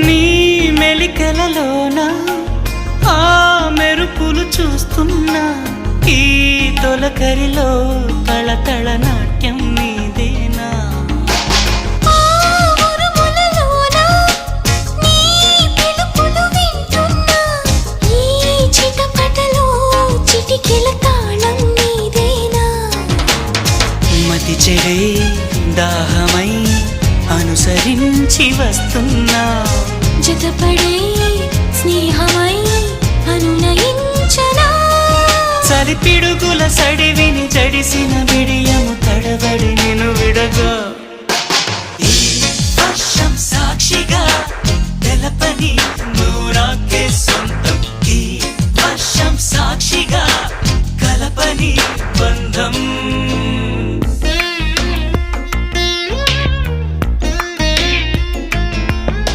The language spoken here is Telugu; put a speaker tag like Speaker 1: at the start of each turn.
Speaker 1: నీ మెలికలలోన ఆ మెరుపులు చూస్తున్నా ఈ తొలకరిలో తళతళ నాట్యం నీదేనా మతి చెడై దాహమై అనుసరించి వస్తున్నా
Speaker 2: జతపడే స్నేహమై అనునయించనా
Speaker 1: చలి పిడుగుల సడివిని జడిసిన బిడియము తడబడి నిన్ను విడగా ఈ వర్షం సాక్షిగా తెలపని నూరాకే సొంతం ఈ వర్షం సాక్షిగా కలపని